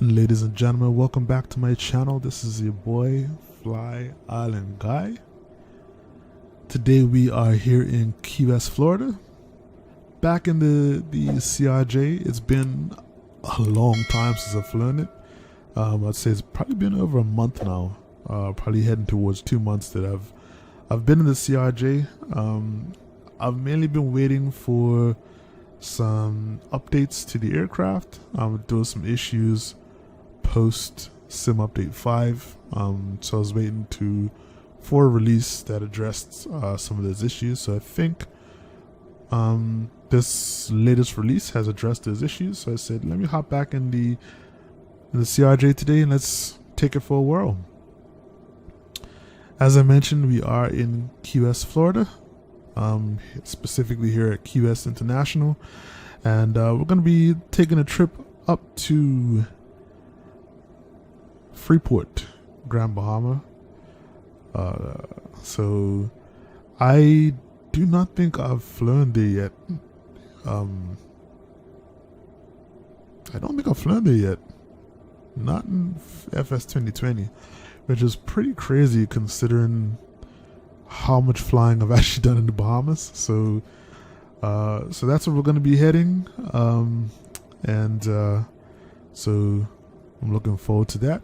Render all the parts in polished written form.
Ladies and gentlemen, welcome back to my channel. This is your boy FlyIsland guy. Today we are here in Key West, Florida. Back in the CRJ. It's been a long time since I've flown it. I'd say it's probably been over a month now. Probably heading towards 2 months that I've been in the CRJ. I've mainly been waiting for some updates to the aircraft. There was some issues post sim update 5, so I was waiting for a release that addressed some of those issues. So I think this latest release has addressed those issues, so I said let me hop back in the CRJ today and let's take it for a whirl. As I mentioned, we are in Key West, Florida, specifically here at Key West International, and we're going to be taking a trip up to Freeport, Grand Bahama. So I do not think I've flown there yet. I don't think I've flown there yet. Not in FS 2020, which is pretty crazy considering how much flying I've actually done in the Bahamas. So so that's where we're going to be heading, so I'm looking forward to that.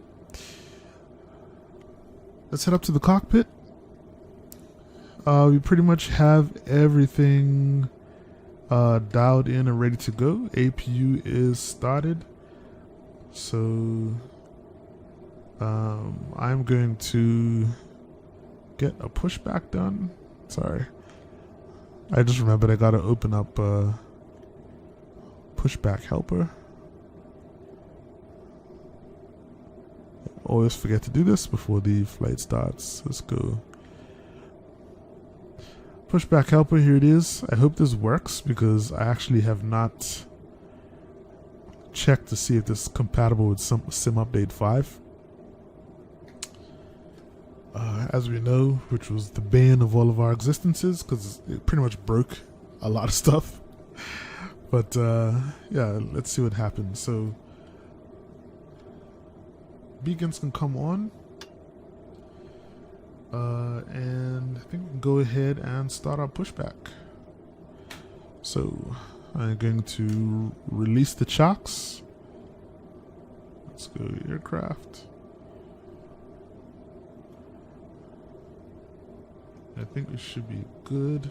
Let's head up to the cockpit. We pretty much have everything dialed in and ready to go. APU is started, so I'm going to get a pushback done. Sorry, I just remembered I gotta open up pushback helper. Always forget to do this before the flight starts. Let's go. Pushback helper, here it is. I hope this works because I actually have not checked to see if this is compatible with sim update 5. As we know, which was the bane of all of our existences because it pretty much broke a lot of stuff. But yeah, let's see what happens. So beacons can come on, and I think we can go ahead and start our pushback. So I'm going to release the chocks. Let's go aircraft. I think we should be good.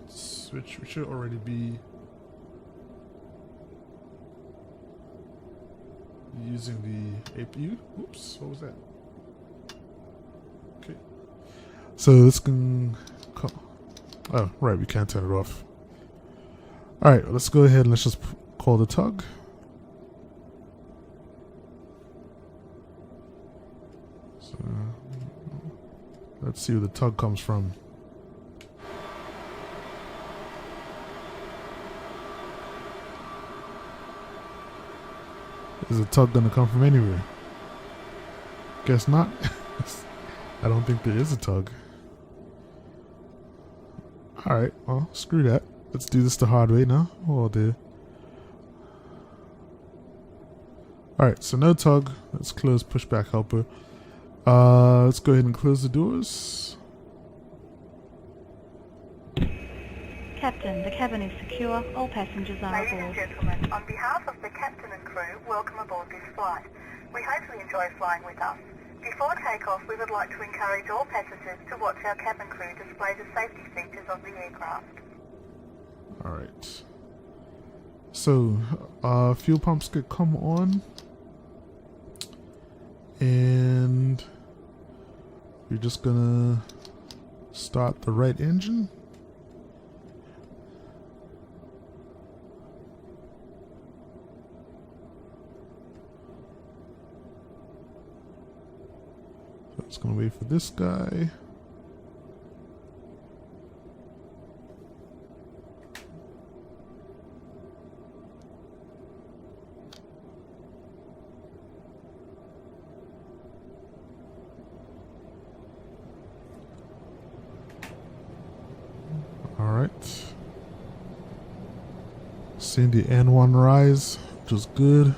Switch, we should already be using the APU. Oops, what was that? Okay. So this can come. Oh, right, we can't turn it off. Alright, let's go ahead and let's just call the tug. So let's see where the tug comes from. Is the tug gonna come from anywhere? Guess not. I don't think there is a tug. Alright, well, screw that. Let's do this the hard way now. Oh dear. Alright, so no tug. Let's close pushback helper. Let's go ahead and close the doors. Captain, the cabin is secure. All passengers are aboard. Ladies and gentlemen, on behalf of the captain and crew, welcome aboard this flight. We hope you enjoy flying with us. Before takeoff, we would like to encourage all passengers to watch our cabin crew display the safety features of the aircraft. Alright. So, fuel pumps could come on. And we're just gonna start the right engine. Just gonna wait for this guy. All right. Seeing the N1 rise which was good.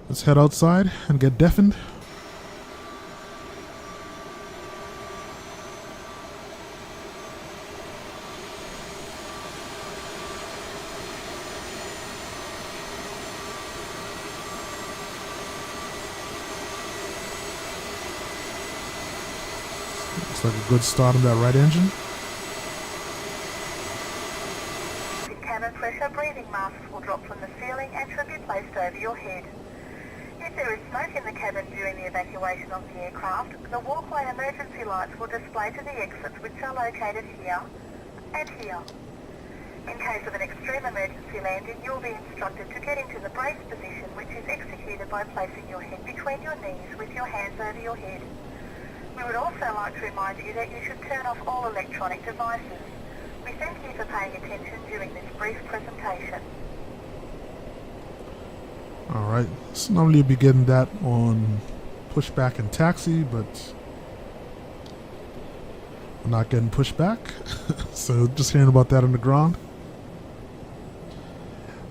Let's head outside and get deafened. Looks like a good start on that right engine. Cabin pressure breathing masks will drop from the ceiling and should be placed over your head. If there is smoke in the cabin during the evacuation of the aircraft, the walkway emergency lights will display to the exits, which are located here and here. In case of an extreme emergency landing, you will be instructed to get into the brace position, which is executed by placing your head between your knees with your hands over your head. We would also like to remind you that you should turn off all electronic devices. We thank you for paying attention during this brief presentation. Alright, so normally you'd be getting that on pushback and taxi, but we're not getting pushback. So just hearing about that on the ground.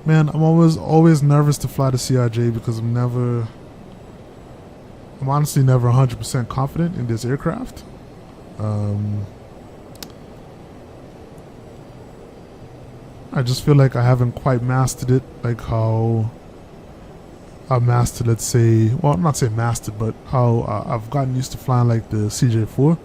Man, I'm always nervous to fly the CRJ because I'm honestly never 100% confident in this aircraft. I just feel like I haven't quite mastered it, like how I mastered, let's say, well, not say mastered, but how I've gotten used to flying like the CJ4.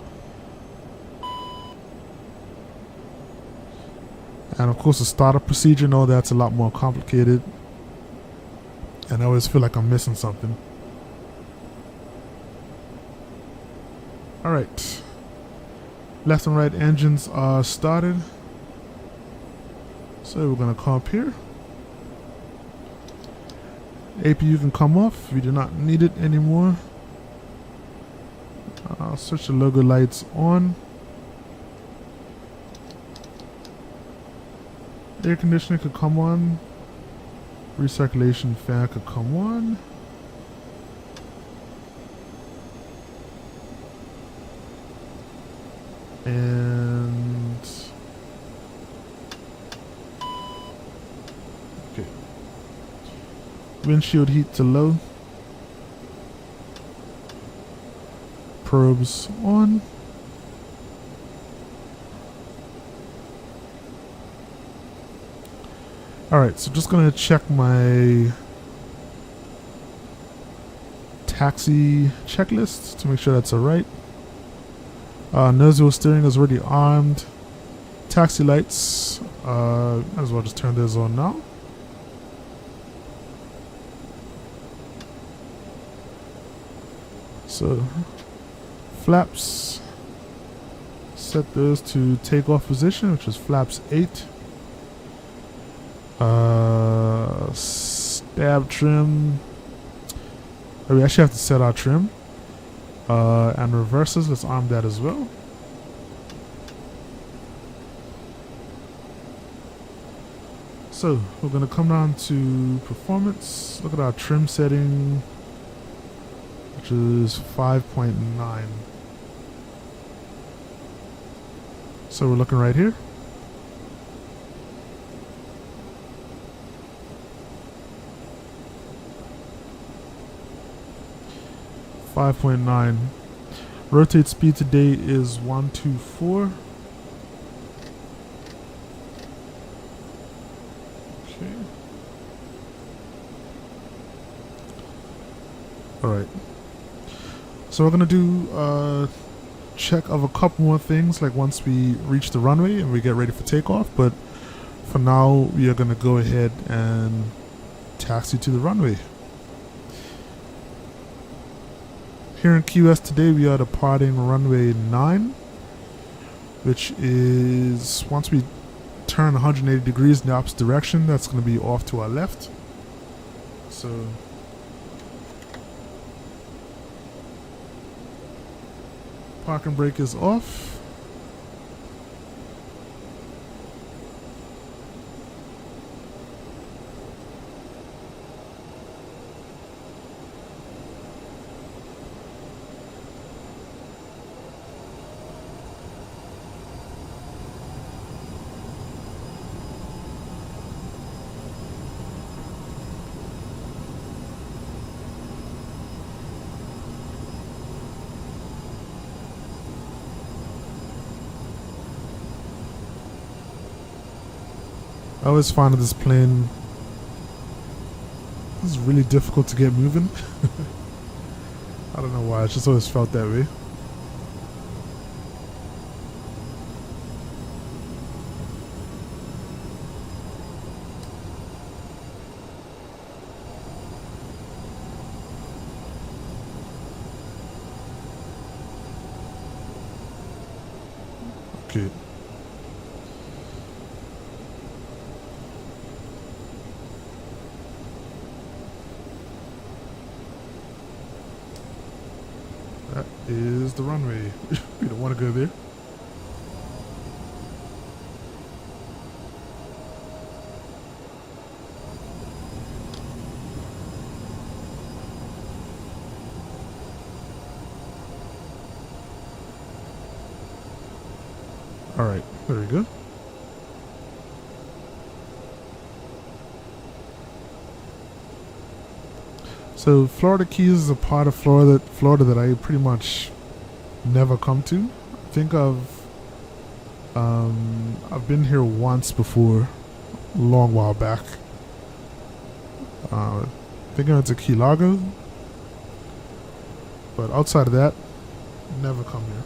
And of course the startup procedure and all that's a lot more complicated. And I always feel like I'm missing something. Alright. Left and right engines are started. So we're going to come up here. APU can come off. We do not need it anymore. I'll switch the logo lights on. Air conditioner could come on. Recirculation fan could come on. And okay. Windshield heat to low. Probes on. Alright, so just gonna check my taxi checklist to make sure that's alright. Nose wheel steering is already armed. Taxi lights, might as well just turn those on now. So, flaps, set those to takeoff position, which is flaps 8. Stab trim. We actually have to set our trim. And reverses, let's arm that as well. So we're going to come down to performance. Look at our trim setting, which is 5.9. So we're looking right here. .9. Rotate speed today is 124. Okay. Alright. So we're gonna do a check of a couple more things, like once we reach the runway and we get ready for takeoff, but for now we are gonna go ahead and taxi to the runway. Here in Key West today, we are departing runway 9, which is, once we turn 180 degrees in the opposite direction, that's going to be off to our left. So, parking brake is off. I always find this plane is really difficult to get moving. I don't know why, I just always felt that way. Okay. That is the runway. We don't want to go there. All right, there we go. So Florida Keys is a part of Florida that I pretty much never come to. I think I've been here once before, a long while back. I think I went to Key Largo, but outside of that, never come here.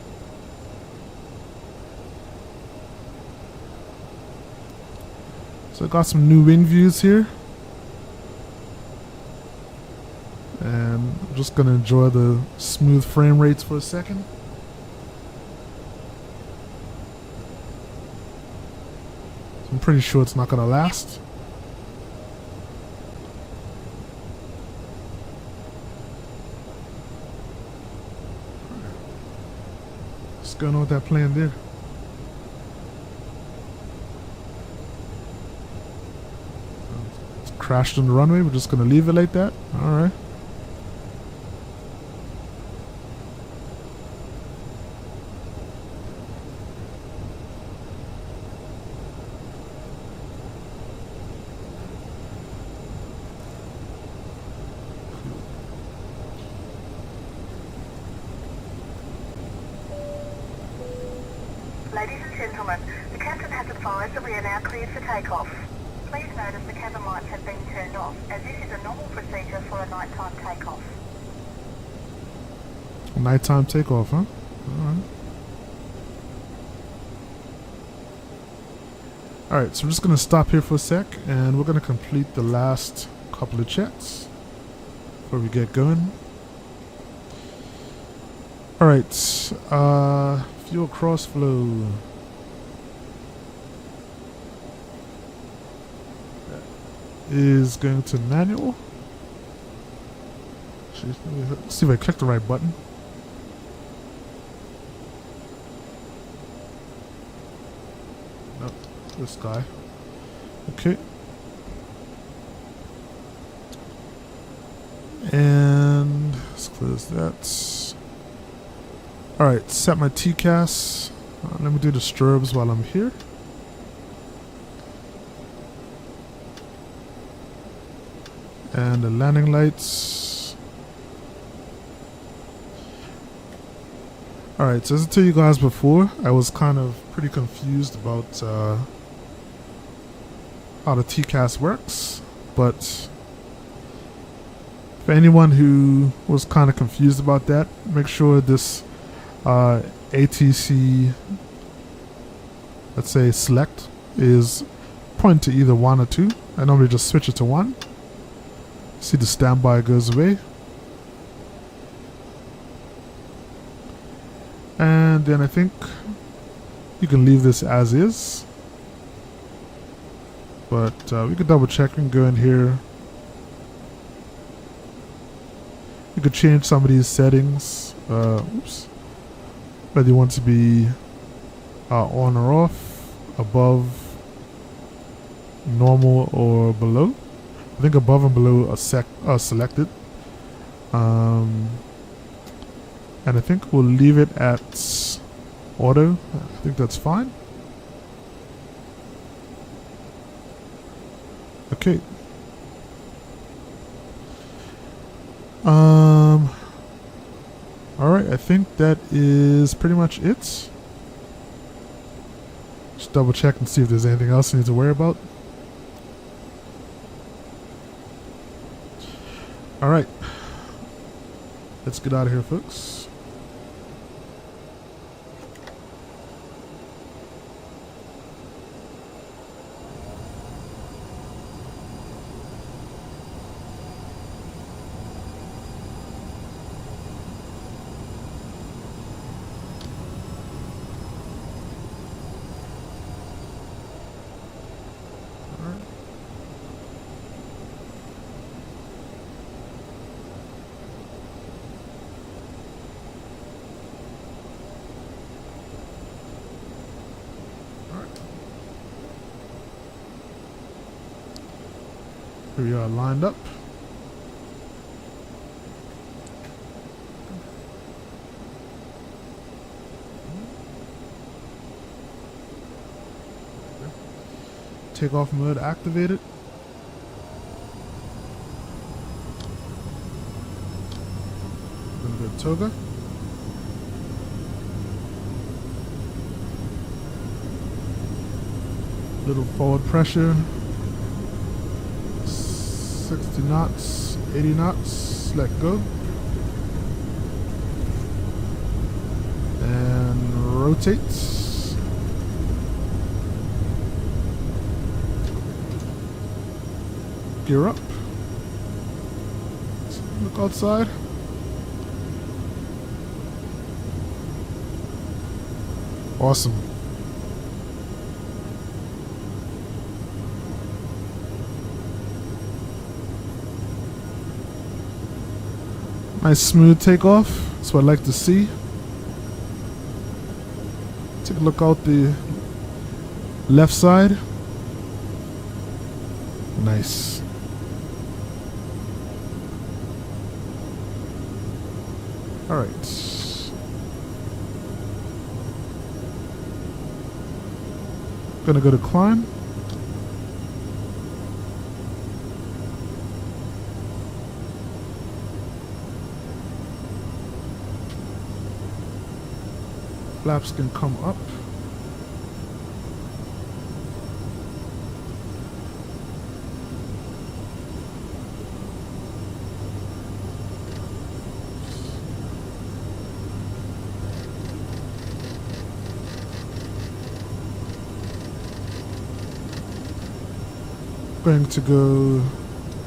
So I got some new wind views here. And I'm just gonna enjoy the smooth frame rates for a second. I'm pretty sure it's not gonna last. What's going on with that plane there? It's crashed on the runway. We're just gonna leave it like that. All right. Ladies and gentlemen, the captain has advised that we are now cleared for takeoff. Please notice the cabin lights have been turned off, as this is a normal procedure for a nighttime takeoff. Nighttime takeoff, huh? Alright. Alright, so we're just going to stop here for a sec, and we're going to complete the last couple of checks before we get going. Alright, fuel cross flow. That is going to manual. Actually, let's see if I click the right button. Nope, this guy. Okay. And let's close that. Alright, set my TCAS. Let me do the strobes while I'm here. And the landing lights. Alright, so as I told you guys before, I was kind of pretty confused about how the TCAS works. But for anyone who was kind of confused about that, make sure this ATC, let's say select, is pointing to either 1 or 2. I normally just switch it to 1. See, the standby goes away. And then I think you can leave this as is. But we could double check. We can go in here. You could change some of these settings. Oops. Whether you want to be on or off, above, normal, or below. I think above and below are selected. And I think we'll leave it at auto. I think that's fine. Okay. Alright, I think that is pretty much it. Just double check and see if there's anything else I need to worry about. All right, let's get out of here, folks. Here we are lined up. Takeoff mode activated. Gonna go toga. Little forward pressure. 60 knots, 80 knots, let go. And rotate. Gear up. Look outside. Awesome. Nice smooth takeoff. That's what I like to see. Take a look out the left side. Nice. Alright. Gonna go to climb. Flaps can come up. Going to go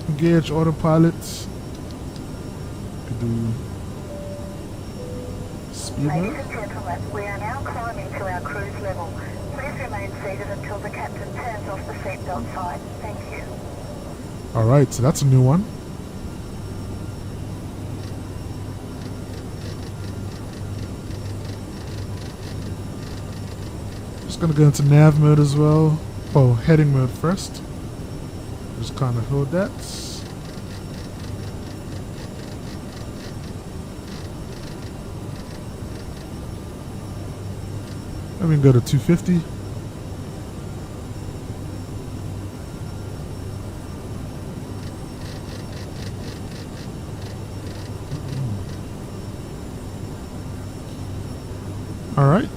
engage autopilot. Could do speed Ladies mode. and gentlemen, we are now climbing to our cruise level. Please remain seated until the captain turns off the seatbelt sign. Thank you. Alright, so that's a new one. Just gonna go into nav mode as well. Oh, heading mode first. Just kind of hold that. Let me go to 250. All right.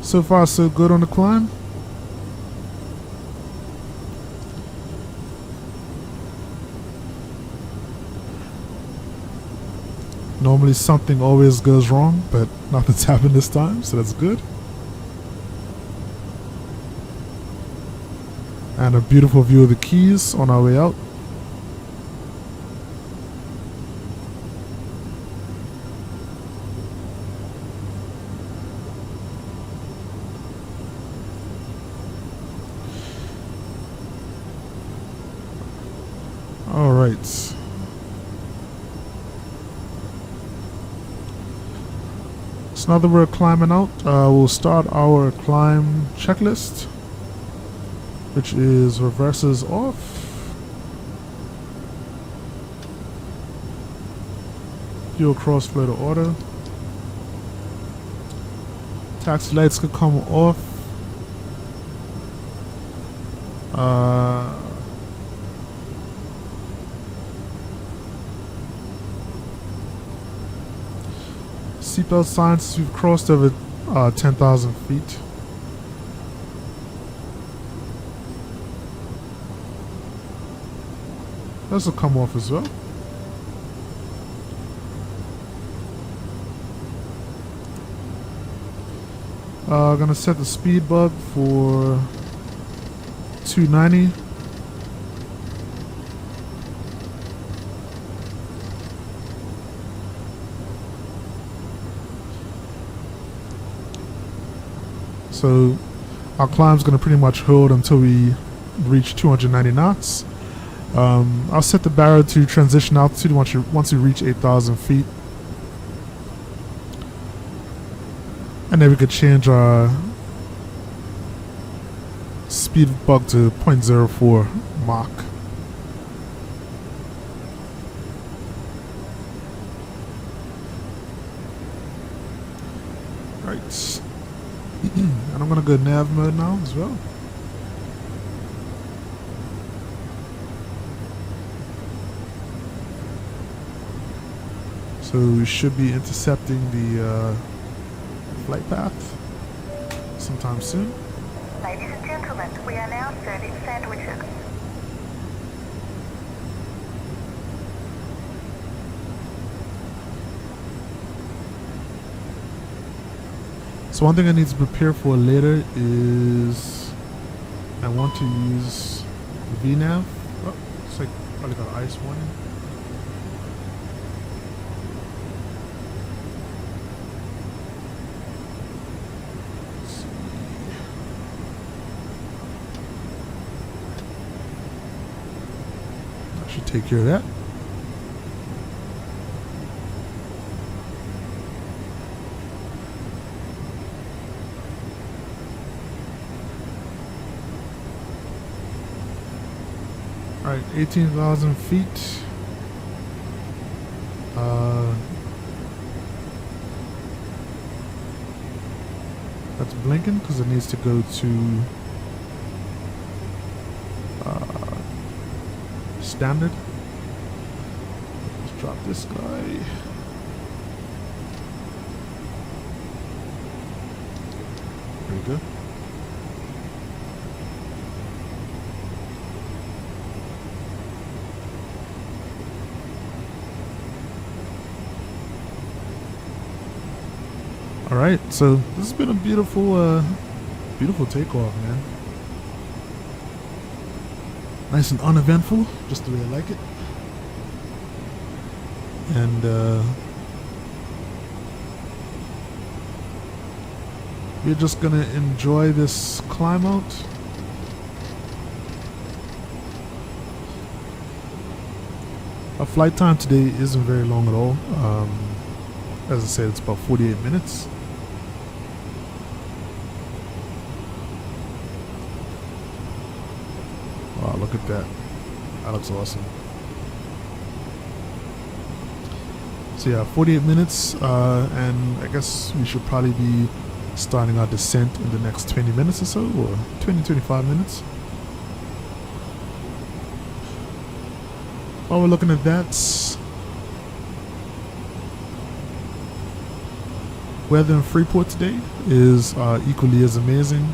So far, so good on the climb. Normally something always goes wrong, but nothing's happened this time, so that's good. And a beautiful view of the Keys on our way out. All right. So now that we're climbing out, we'll start our climb checklist, which is reverses off, fuel crossflow to auto, taxi lights could come off, seatbelt signs we've crossed over 10,000 feet. This will come off as well. Gonna set the speed bug for 290. So our climb's gonna pretty much hold until we reach 290 knots. I'll set the barrel to transition altitude once you reach 8,000 feet. And then we could change our speed bug to 0.04 Mach. Right. And I'm gonna go nav mode now as well. So we should be intercepting the flight path sometime soon. Ladies and gentlemen, we are now serving sandwiches. So one thing I need to prepare for later is I want to use VNav. Oh, it's like probably got ice warning. Should take care of that. All right, 18,000 feet. That's blinking because it needs to go to standard. Let's drop this guy. There we go. All right, so this has been a beautiful, beautiful takeoff, man. Nice and uneventful, just the way I like it. And we're just gonna enjoy this climb out. Our flight time today isn't very long at all. As I said, it's about 48 minutes. Wow, look at that. That looks awesome. So yeah, 48 minutes, and I guess we should probably be starting our descent in the next 20 minutes or so, or 20-25 minutes. While we're looking at that, weather in Freeport today is equally as amazing.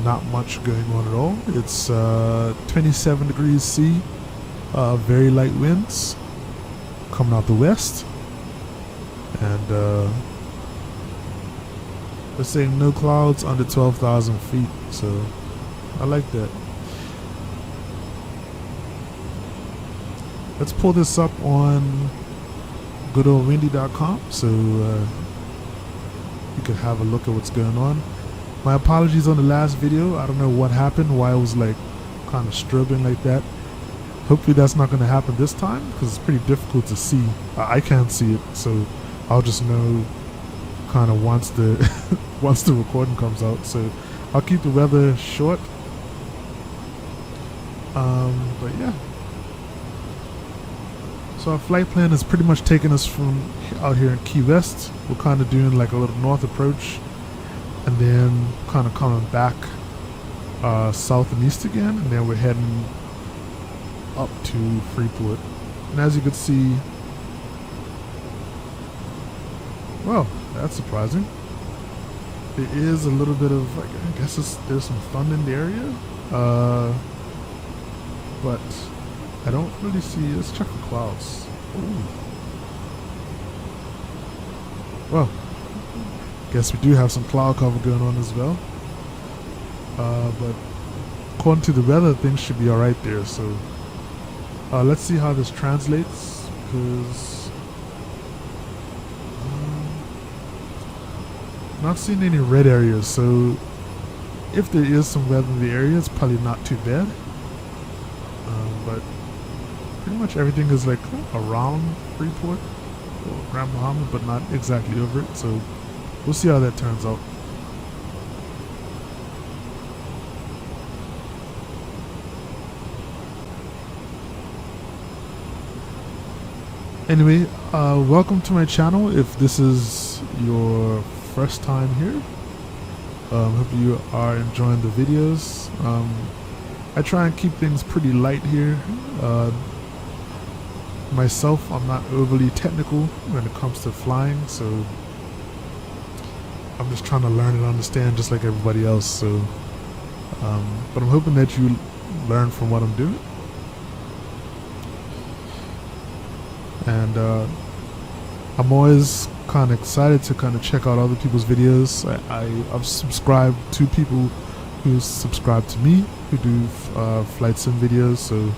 Not much going on at all. It's 27 degrees C, very light winds coming out the west, and they're saying no clouds under 12,000 feet, so I like that. Let's pull this up on goodoldwindy.com so you could have a look at what's going on. My apologies on the last video. I don't know what happened, why it was like kind of strobing like that. Hopefully that's not going to happen this time, because it's pretty difficult to see. I can't see it, so I'll just know kind of once the once the recording comes out. So I'll keep the weather short. But yeah. So our flight plan is pretty much taking us from out here in Key West. We're kind of doing like a little north approach, and then kind of coming back south and east again, and then we're heading up to Freeport. And as you can see, well, that's surprising. There is a little bit of, like, I guess there's some thunder in the area. but I don't really see. Let's check the clouds. Ooh. Well, guess we do have some cloud cover going on as well. But according to the weather, things should be alright there. So let's see how this translates, because not seeing any red areas. So if there is some weather in the area, it's probably not too bad. But pretty much everything is like around Freeport or Grand Bahama, but not exactly over it. So we'll see how that turns out. Anyway, welcome to my channel. If this is your first time here, hope you are enjoying the videos. I try and keep things pretty light here. Myself, I'm not overly technical when it comes to flying, so I'm just trying to learn and understand just like everybody else. So, but I'm hoping that you learn from what I'm doing. And I'm always kind of excited to kind of check out other people's videos. I've subscribed to people who subscribe to me, who do flight sim videos, so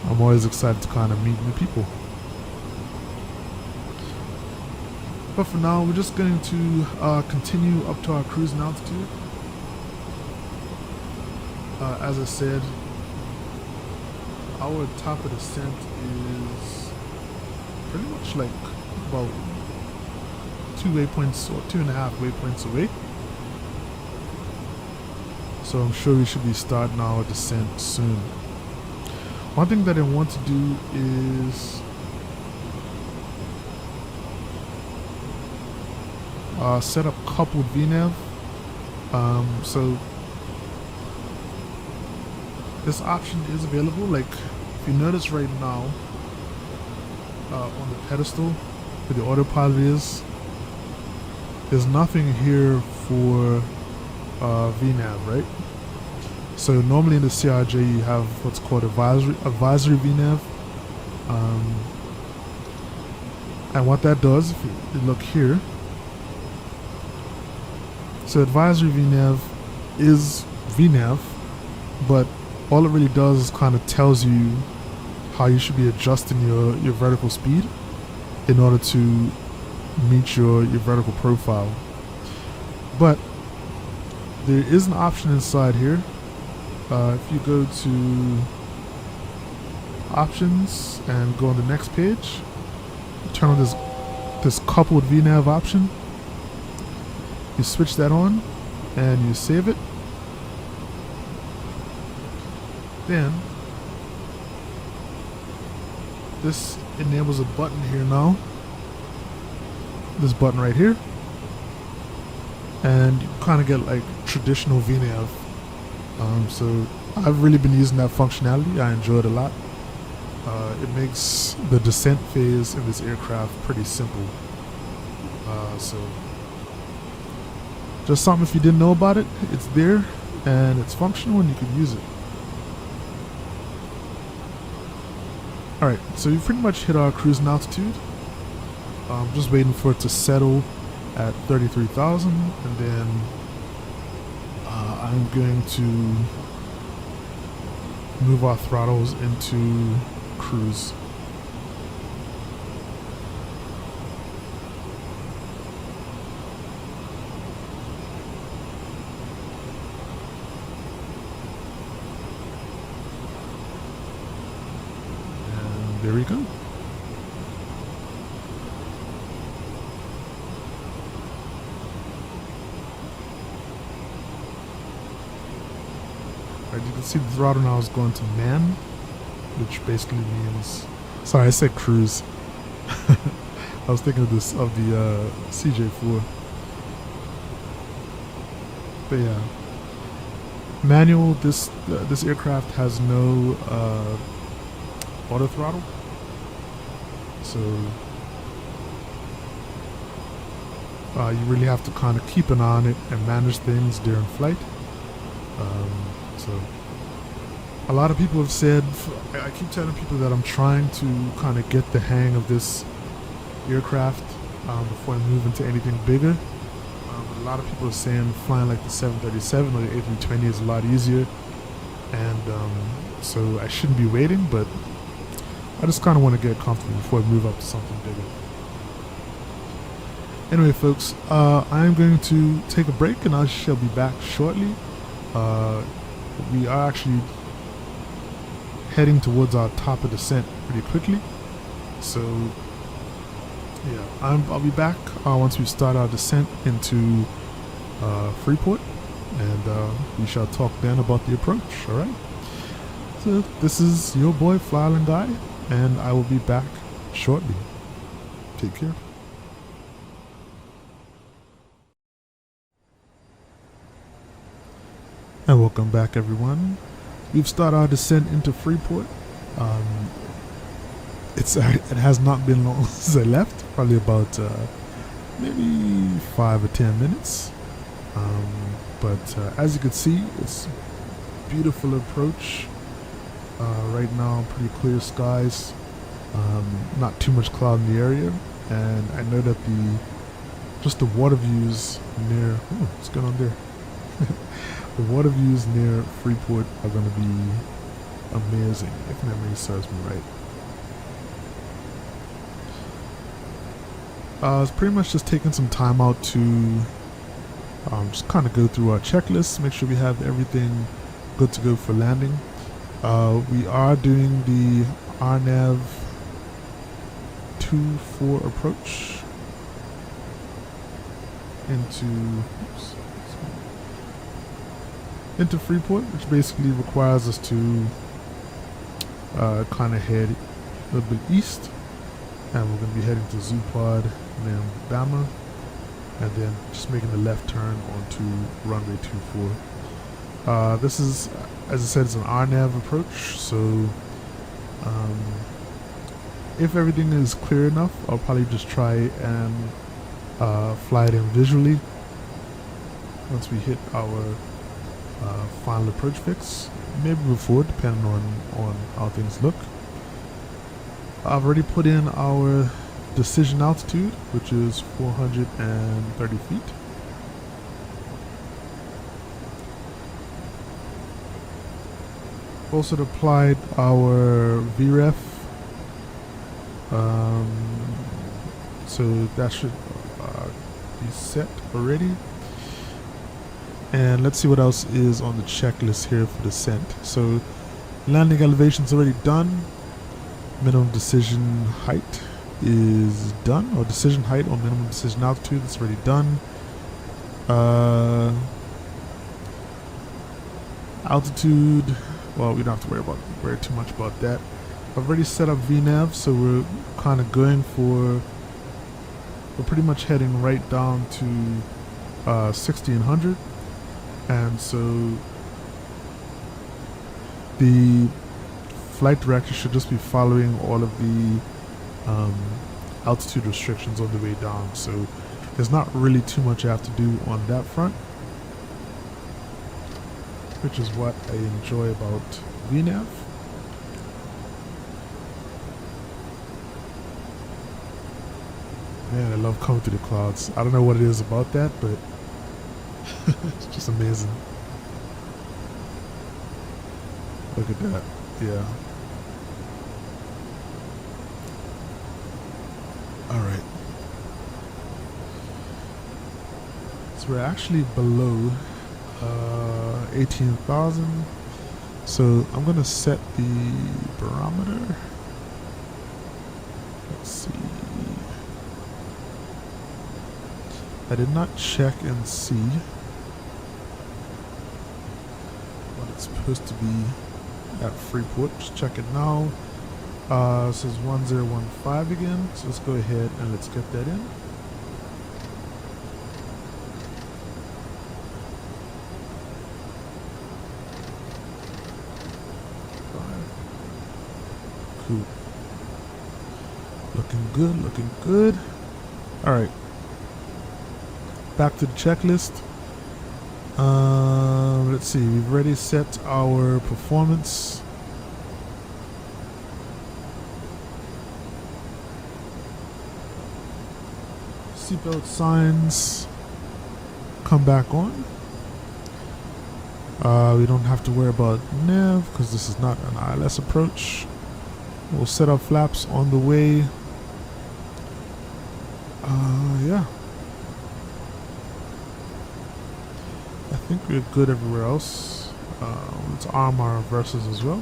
I'm always excited to kind of meet new people. But for now, we're just going to continue up to our cruising altitude. As I said, our top of descent is pretty much like about 2 waypoints or 2.5 waypoints away. So I'm sure we should be starting our descent soon. One thing that I want to do is set up coupled VNAV. So this option is available. Like if you notice right now on the pedestal where the autopilot is, there's nothing here for VNAV, right? So normally in the CRJ you have what's called advisory VNAV, and what that does, if you look here, so advisory VNAV is VNAV, but all it really does is kind of tells you how you should be adjusting your vertical speed in order to meet your vertical profile. But there is an option inside here. If you go to options and go on the next page, turn on this coupled VNAV option. You switch that on and you save it. Then this enables a button here now. This button right here. And you kind of get like traditional VNAV. So I've really been using that functionality. I enjoy it a lot. It makes the descent phase in this aircraft pretty simple. So just something, if you didn't know about it, it's there and it's functional and you can use it. Alright, so we pretty much hit our cruising altitude. Just waiting for it to settle at 33,000, and then I'm going to move our throttles into cruise. And there we go. You can see the throttle now is going to man, which basically means, sorry, I said cruise. I was thinking of the CJ4. But yeah, manual. This aircraft has no auto throttle, so you really have to kind of keep an eye on it and manage things during flight. So A lot of people have said, I keep telling people that I'm trying to kind of get the hang of this aircraft before I move into anything bigger. A lot of people are saying flying like the 737 or the A320 is a lot easier, and so I shouldn't be waiting, but I just kind of want to get comfortable before I move up to something bigger. Anyway, folks, I'm going to take a break and I shall be back shortly. We are actually heading towards our top of descent pretty quickly, so yeah, I'll be back once we start our descent into Freeport, and we shall talk then about the approach. Alright, so this is your boy FlyIsland Guy, and I will be back shortly. Take care. And welcome back, everyone. We've started our descent into Freeport. It has not been long since I left, probably about maybe 5 or 10 minutes. But as you can see, it's a beautiful approach. Right now, pretty clear skies, not too much cloud in the area, and I know that just the water views near. What's going on there? The water views near Freeport are going to be amazing, if memory serves me right. I was pretty much just taking some time out to just kind of go through our checklist, make sure we have everything good to go for landing. We are doing the RNAV 24 approach into Freeport, which basically requires us to kind of head a little bit east, and we're going to be heading to Zupod and then Bahama, and then just making the left turn onto runway 24. This is, as I said, it's an RNAV approach, so if everything is clear enough, I'll probably just try and fly it in visually once we hit our final approach fix, maybe before, depending on how things look. I've already put in our decision altitude, which is 430 feet. Also applied our VREF, so that should be set already. And let's see what else is on the checklist here for descent. So landing elevation is already done. Minimum decision height is done, or decision height or minimum decision altitude is already done. Altitude, well, we don't have to worry too much about that. I've already set up VNAV, so we're kind of going for, we're pretty much heading right down to 1600. And so the flight director should just be following all of the altitude restrictions on the way down. So there's not really too much I have to do on that front, which is what I enjoy about VNAV. Man, I love coming through the clouds. I don't know what it is about that, but it's just amazing. Look at that. Yeah. Alright. So we're actually below 18,000. So I'm going to set the barometer. Let's see. I did not check and see what it's supposed to be at Freeport. Just check it now. It says 1015 again. So let's go ahead and let's get that in. Cool. Looking good, looking good. Alright. Back to the checklist. Let's see, we've already set our performance. Seatbelt signs come back on. We don't have to worry about nav because this is not an ILS approach. We'll set up flaps on the way. Yeah. I think we're good everywhere else. Let's arm our reversers as well.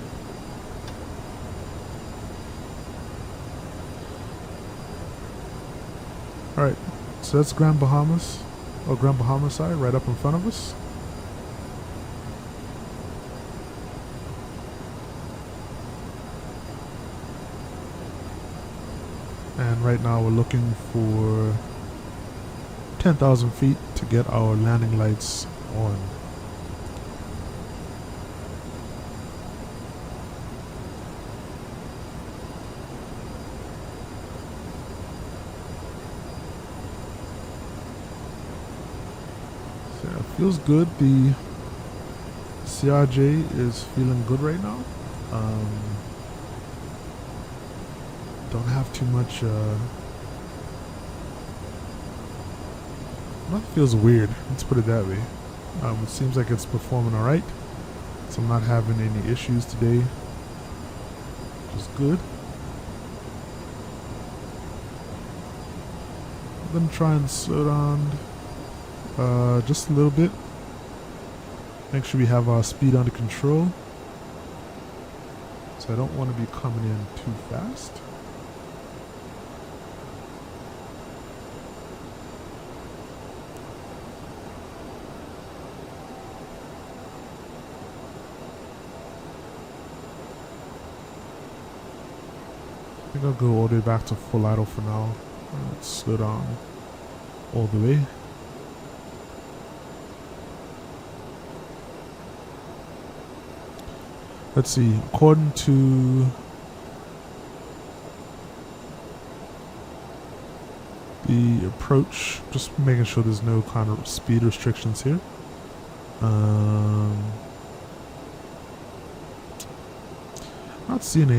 Alright, so that's Grand Bahamas, or Grand Bahama side, right up in front of us. And right now we're looking for 10,000 feet to get our landing lights on. So it feels good. The CRJ is feeling good right now. Don't have too much nothing feels weird, let's put it that way. It seems like it's performing alright, so I'm not having any issues today, which is good. I'm gonna try and slow down just a little bit, make sure we have our speed under control, so I don't want to be coming in too fast. I think I'll go all the way back to full idle for now. Let's slow down all the way. Let's see, according to the approach, just making sure there's no kind of speed restrictions here. Not seeing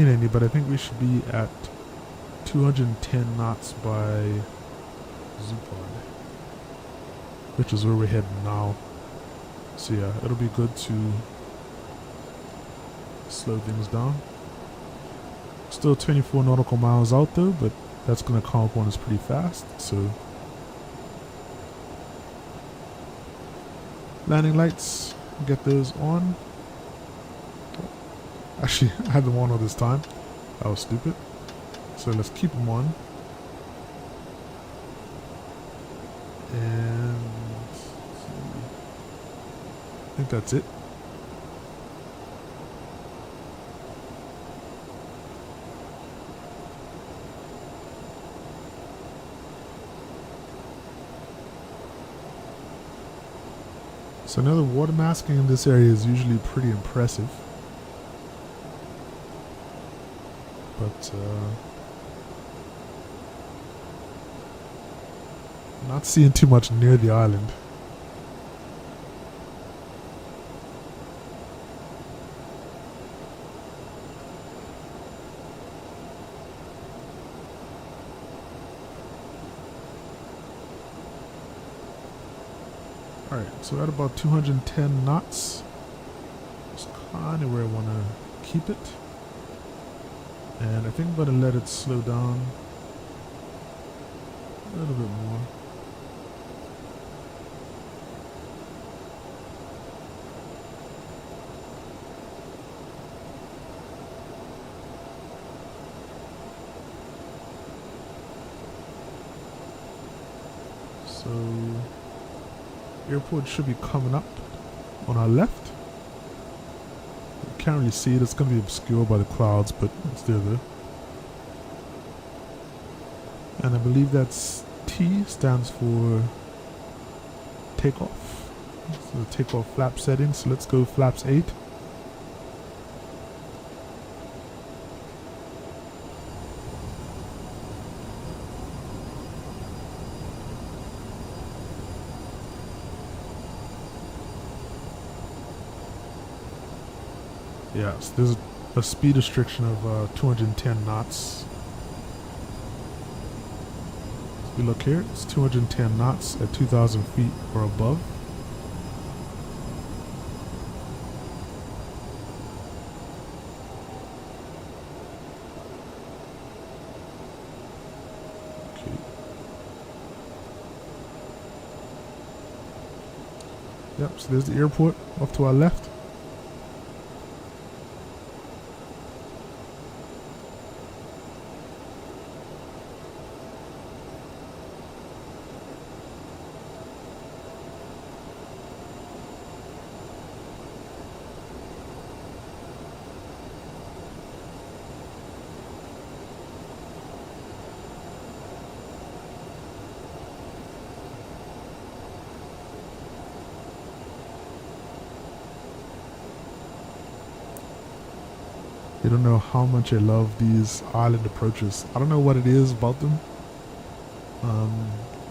any, but I think we should be at 210 knots by Zupod, which is where we're heading now. So yeah, it'll be good to slow things down. Still 24 nautical miles out though, but that's gonna come up on us pretty fast. So landing lights, get those on. Actually, I had them on all this time. That was stupid. So let's keep them on. And I think that's it. So now the water masking in this area is usually pretty impressive. But not seeing too much near the island. Alright, so at about 210 knots, that's kind of where I want to keep it. And I think I'm going to let it slow down a little bit more. So, airport should be coming up on our left. Can't really see it, it's going to be obscured by the clouds, but it's there though. And I believe that's T stands for takeoff. So the takeoff flap settings, so let's go flaps 8. Yes, there's a speed restriction of 210 knots. As we look here, it's 210 knots at 2,000 feet or above. Okay. Yep, so there's the airport off to our left. You don't know how much I love these island approaches. I don't know what it is about them.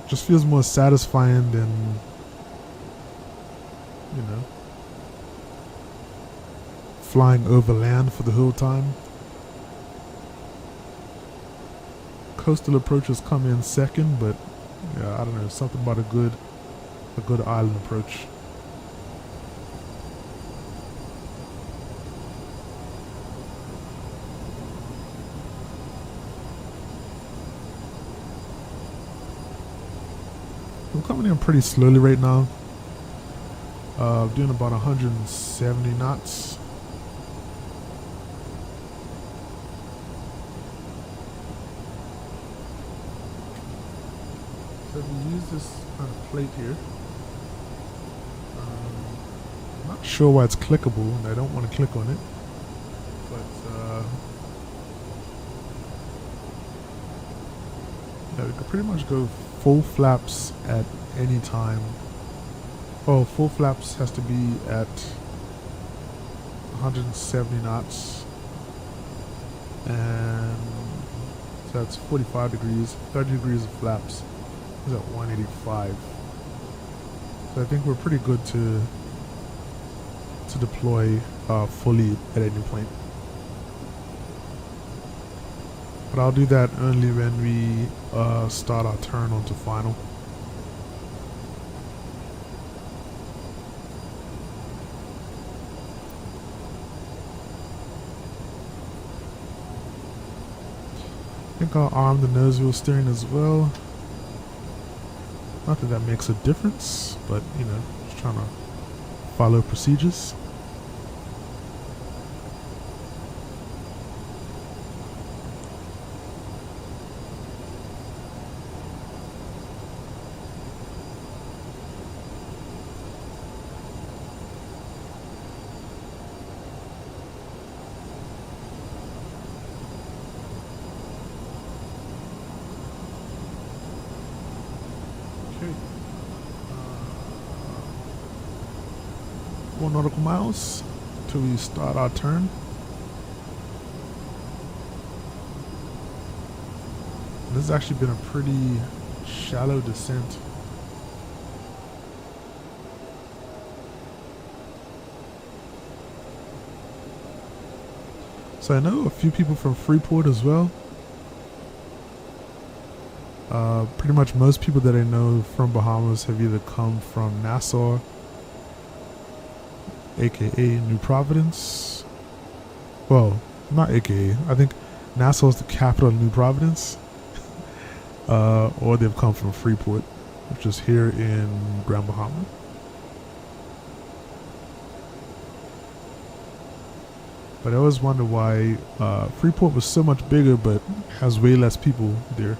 Just feels more satisfying than, you know, flying over land for the whole time. Coastal approaches come in second, but yeah, I don't know, something about a good island approach. I'm coming in pretty slowly right now. Doing about 170 knots. So if you use this kind of plate here, I'm not sure why it's clickable, and I don't want to click on it. But yeah, we can pretty much go full flaps at any time. Oh, full flaps has to be at 170 knots, and so that's 45 degrees. 30 degrees of flaps is at 185. So I think we're pretty good to deploy fully at any point. But I'll do that only when we start our turn onto final. I think I'll arm the nose wheel steering as well. Not that that makes a difference, but you know, just trying to follow procedures. Okay. 4 nautical miles till we start our turn. This has actually been a pretty shallow descent. So I know a few people from Freeport as well. Pretty much most people that I know from Bahamas have either come from Nassau, aka New Providence. Well, not aka. I think Nassau is the capital of New Providence. Or they've come from Freeport, which is here in Grand Bahama. But I always wonder why Freeport was so much bigger but has way less people there.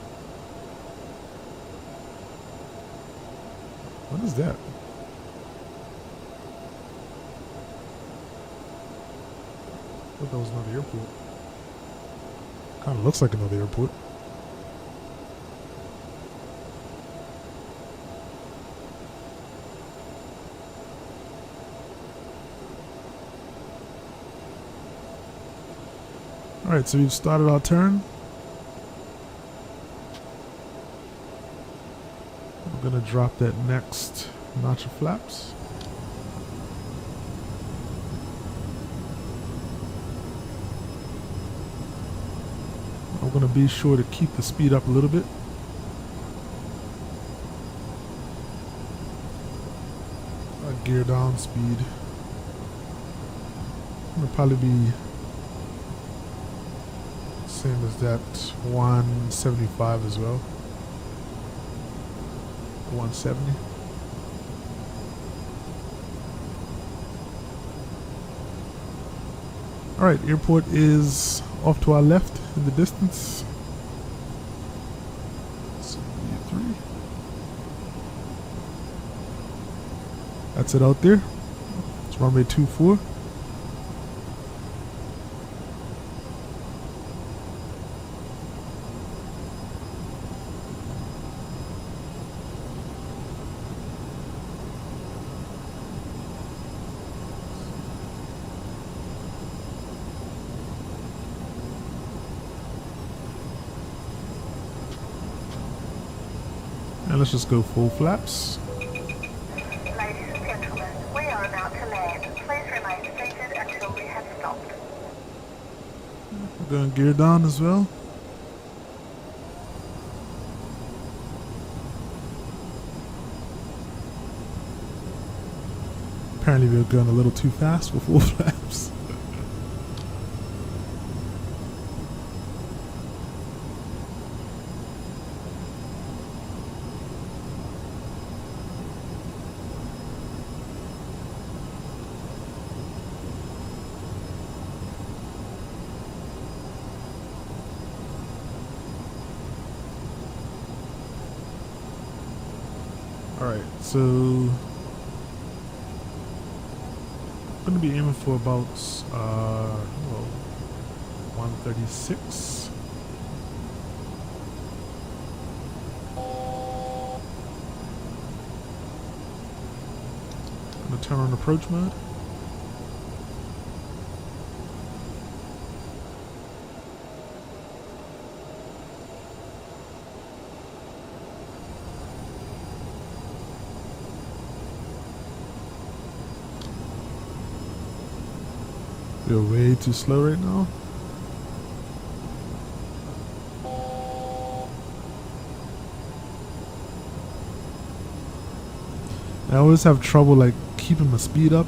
What is that? I thought that was another airport. Kind of looks like another airport. Alright, so we've started our turn. We're going to drop that next notch of flaps. I'm going to be sure to keep the speed up a little bit. Gear down speed. It'll probably be same as that 175 as well. 170. Alright, airport is off to our left in the distance. 73. That's it out there. It's runway 24. And let's just go full flaps. Ladies and gentlemen, we are about to land. Please remain seated until we have stopped. We're going to gear down as well. Apparently we're going a little too fast for full flaps. Alright, so I'm going to be aiming for about 136. I'm going to turn on approach mode. We're way too slow right now. I always have trouble like keeping my speed up.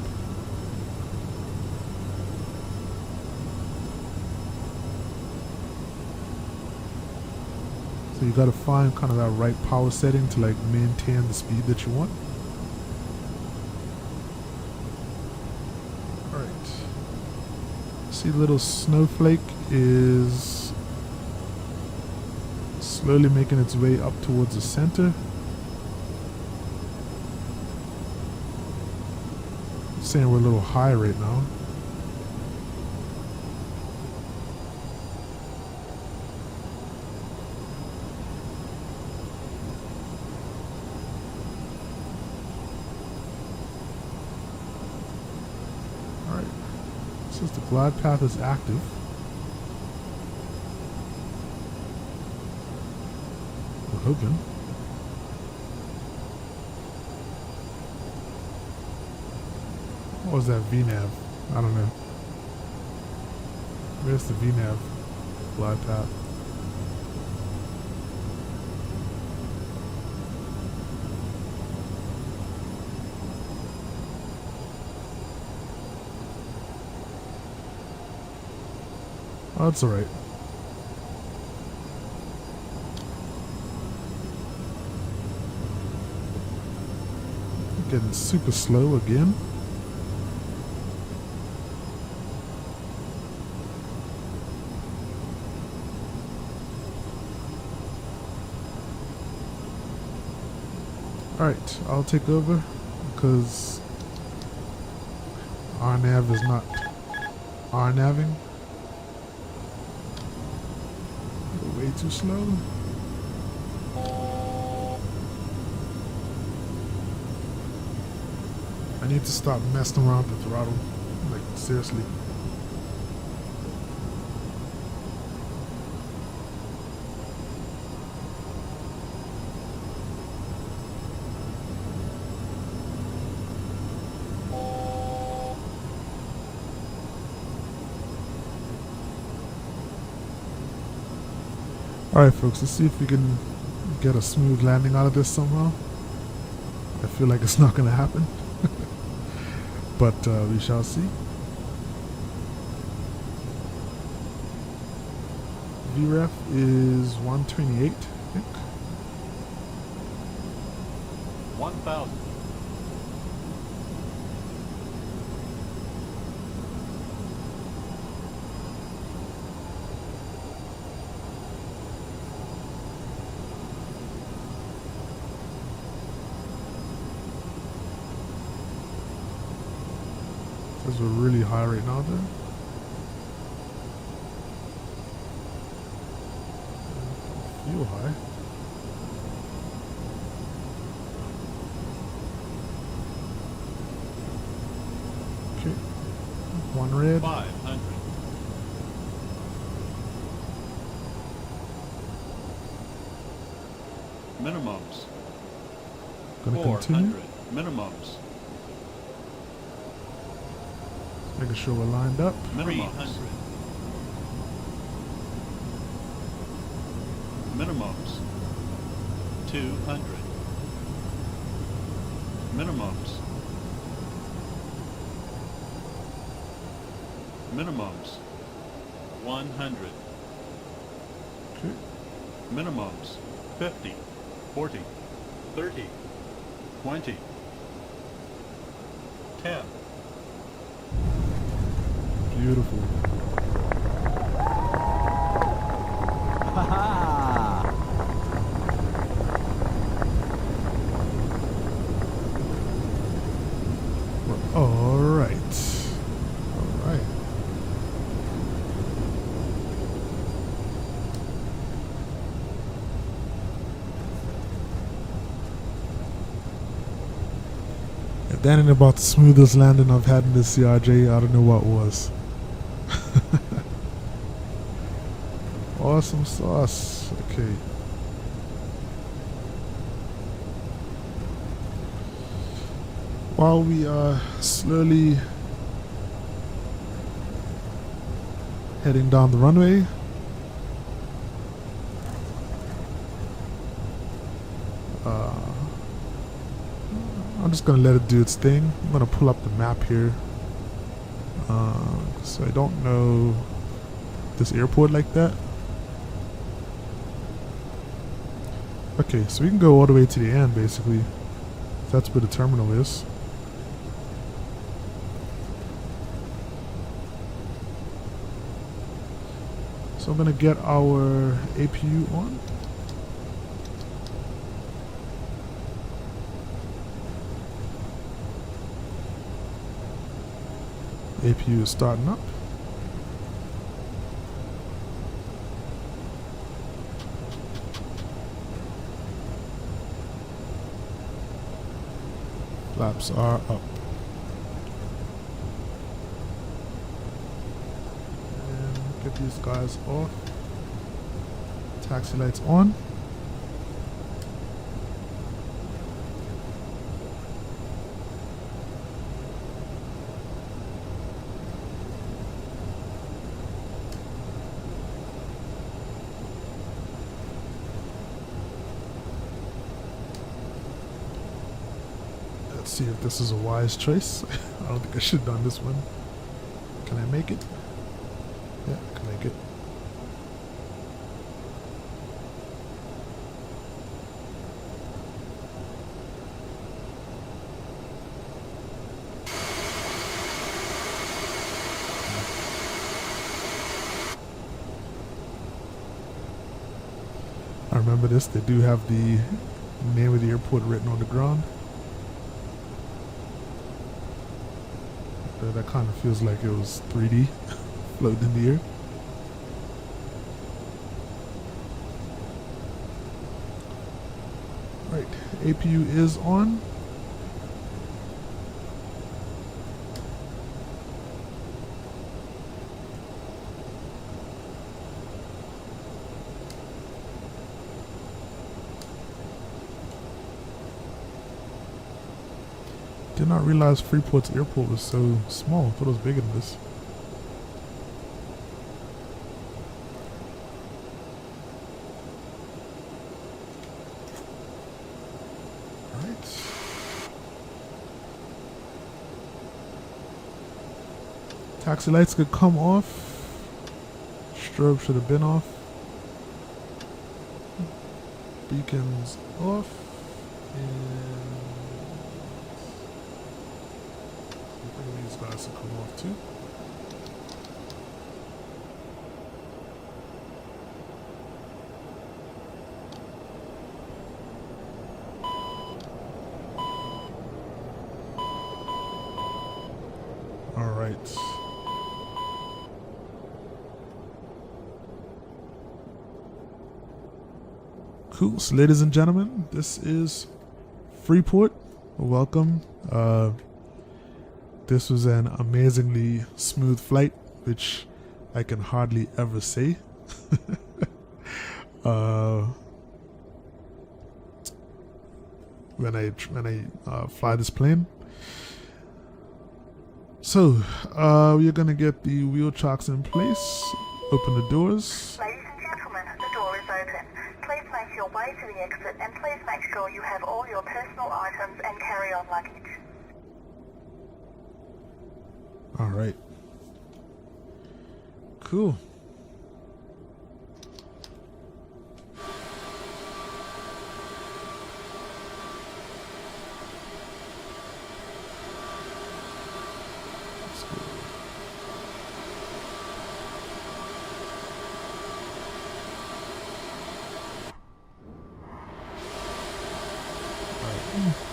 So you gotta find kind of that right power setting to like maintain the speed that you want. See, the little snowflake is slowly making its way up towards the center. I'm saying we're a little high right now. Since the glide path is active, we're hoping. What was that VNAV? I don't know. Where's the VNAV glide path? Oh, that's alright. Getting super slow again. Alright, I'll take over because RNAV is not RNAVing. Way too slow. I need to stop messing around with the throttle. Like, seriously. Alright folks, let's see if we can get a smooth landing out of this somehow. I feel like it's not going to happen. But we shall see. VREF is 128, I think. 1,000. Says we're really high right now there. Feel high. Okay. One red. 500. Minimums. Gonna 400. continue. Minimums. Making sure we're lined up. Minimums. 300. Minimums. 200. Minimums. Minimums. 100. Okay. Minimums. 50. 40. 30. 20. 10. Beautiful. All right. All right. If that ain't about the smoothest landing I've had in this CRJ, I don't know what was. Awesome sauce. Okay. While we are slowly heading down the runway, I'm just gonna let it do its thing. I'm gonna pull up the map here, so I don't know this airport like that. Okay, so we can go all the way to the end basically. That's where the terminal is. So I'm gonna get our APU on. APU is starting up. Flaps are up. And get these guys off. Taxi lights on. Let's see if this is a wise choice. I don't think I should have done this one. Can I make it? Yeah, I can make it. I remember this. They do have the name of the airport written on the ground. That kind of feels like it was 3D floating in the air. Right, APU is on. Did not realize Freeport's airport was so small. I thought it was bigger than this. Taxi lights could come off. Strobe should have been off. Beacons off. And I think these guys will come off too. All right. Cool. So, ladies and gentlemen, this is Freeport. Welcome. This was an amazingly smooth flight, which I can hardly ever say. When I fly this plane. So, we're gonna get the wheel chocks in place. Open the doors. Ladies and gentlemen, the door is open. Please make your way to the exit and please make sure you have all your personal items and carry-on luggage. All right. Cool. Let's go.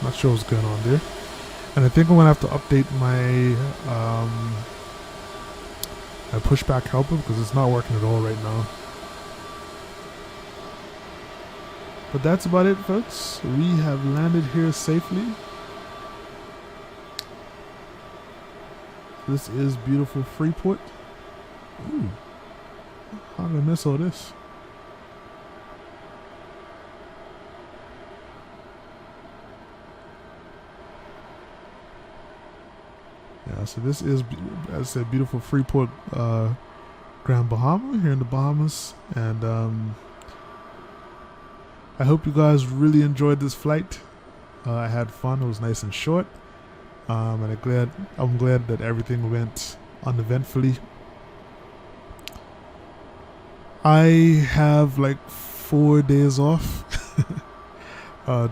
Not sure what's going on there, and I think I'm gonna have to update my my pushback helper because it's not working at all right now. But that's about it, folks. We have landed here safely. This is beautiful Freeport. Ooh, how did I miss all this? Yeah, so this is, as I said, beautiful Freeport, Grand Bahama here in the Bahamas, and I hope you guys really enjoyed this flight. I had fun. It was nice and short, and I'm glad that everything went uneventfully. I have like 4 days off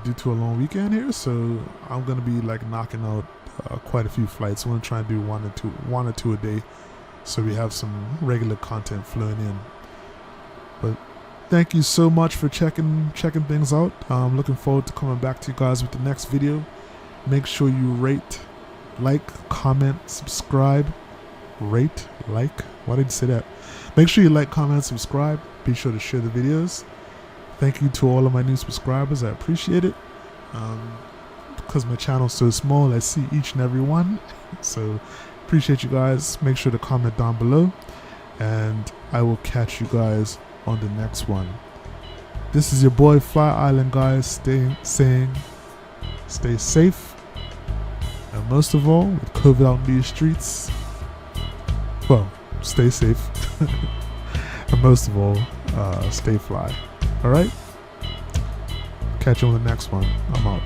due to a long weekend here, so I'm gonna be like knocking out quite a few flights. I'm gonna try and do one or two a day, so we have some regular content flowing in. But thank you so much for checking things out. I'm looking forward to coming back to you guys with the next video. Make sure you rate, like, comment, subscribe. Rate, like, why did you say that? Make sure you like, comment, subscribe. Be sure to share the videos. Thank you to all of my new subscribers. I appreciate it. Because my channel's so small, I see each and every one. So appreciate you guys. Make sure to comment down below, and I will catch you guys on the next one. This is your boy FlyIsland, guys, saying stay safe, and most of all, with COVID out in these streets, well, stay safe. And most of all, stay fly. All right, catch you on the next one. I'm out.